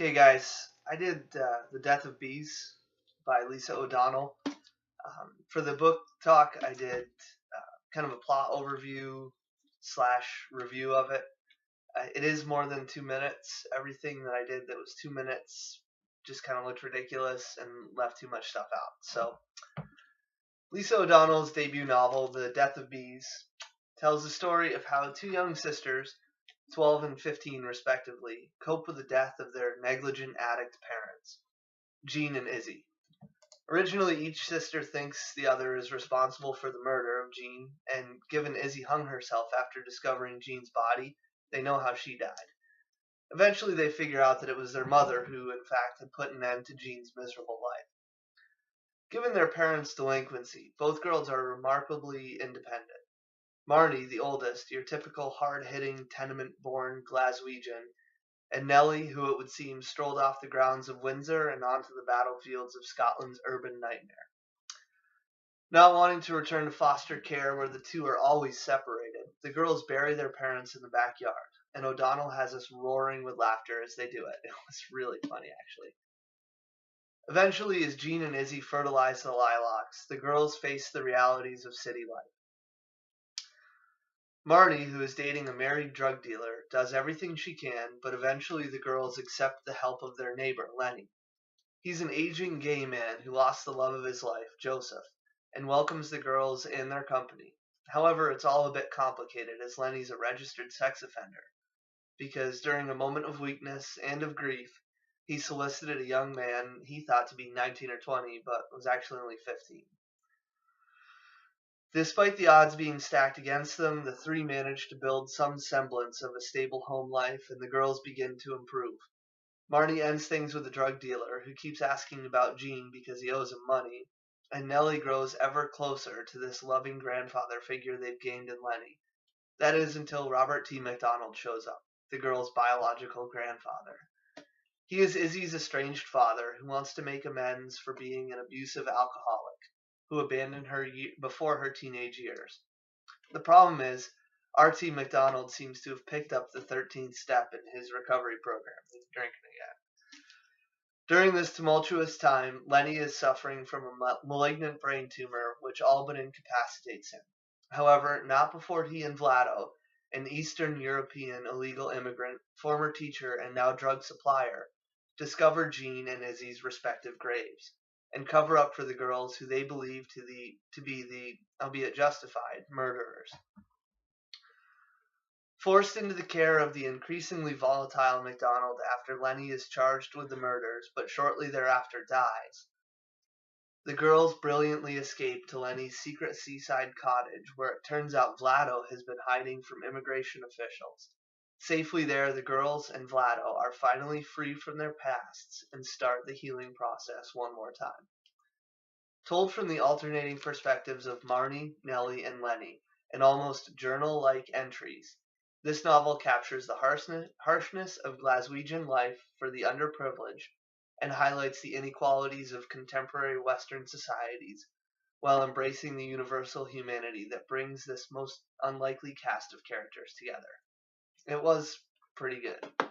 Okay, guys, I did The Death of Bees by Lisa O'Donnell. For the book talk, I did kind of a plot overview slash review of it. It is more than 2 minutes. Everything that I did that was 2 minutes just kind of looked ridiculous and left too much stuff out. So, Lisa O'Donnell's debut novel, The Death of Bees, tells the story of how two young sisters, 12 and 15 respectively, cope with the death of their negligent addict parents, Jean and Izzy. Originally, each sister thinks the other is responsible for the murder of Jean, and given Izzy hung herself after discovering Jean's body, they know how she died. Eventually, they figure out that it was their mother who, in fact, had put an end to Jean's miserable life. Given their parents' delinquency, both girls are remarkably independent. Marnie, the oldest, your typical hard-hitting, tenement-born Glaswegian, and Nellie, who it would seem strolled off the grounds of Windsor and onto the battlefields of Scotland's urban nightmare. Not wanting to return to foster care where the two are always separated, the girls bury their parents in the backyard, and O'Donnell has us roaring with laughter as they do it. It was really funny, actually. Eventually, as Jean and Izzy fertilize the lilacs, the girls face the realities of city life. Marnie, who is dating a married drug dealer, does everything she can, but eventually the girls accept the help of their neighbor, Lenny. He's an aging gay man who lost the love of his life, Joseph, and welcomes the girls in their company. However, it's all a bit complicated as Lenny's a registered sex offender, because during a moment of weakness and of grief, he solicited a young man he thought to be 19 or 20, but was actually only 15. Despite the odds being stacked against them, the three manage to build some semblance of a stable home life, and the girls begin to improve. Marnie ends things with a drug dealer who keeps asking about Jean because he owes him money, and Nellie grows ever closer to this loving grandfather figure they've gained in Lenny. That is until Robert T. McDonald shows up, the girl's biological grandfather. He is Izzy's estranged father who wants to make amends for being an abusive alcoholic who abandoned her before her teenage years. The problem is, R.T. McDonald seems to have picked up the 13th step in his recovery program. He's drinking again. During this tumultuous time, Lenny is suffering from a malignant brain tumor which all but incapacitates him. However, not before he and Vlado, an Eastern European illegal immigrant, former teacher, and now drug supplier, discover Jean and Izzy's respective graves, and cover up for the girls who they believe to be the, albeit justified, murderers. Forced into the care of the increasingly volatile McDonald after Lenny is charged with the murders, but shortly thereafter dies, the girls brilliantly escape to Lenny's secret seaside cottage, where it turns out Vlado has been hiding from immigration officials. Safely there, the girls and Vlado are finally free from their pasts and start the healing process one more time. Told from the alternating perspectives of Marnie, Nellie, and Lenny, in almost journal-like entries, this novel captures the harshness of Glaswegian life for the underprivileged and highlights the inequalities of contemporary Western societies while embracing the universal humanity that brings this most unlikely cast of characters together. It was pretty good.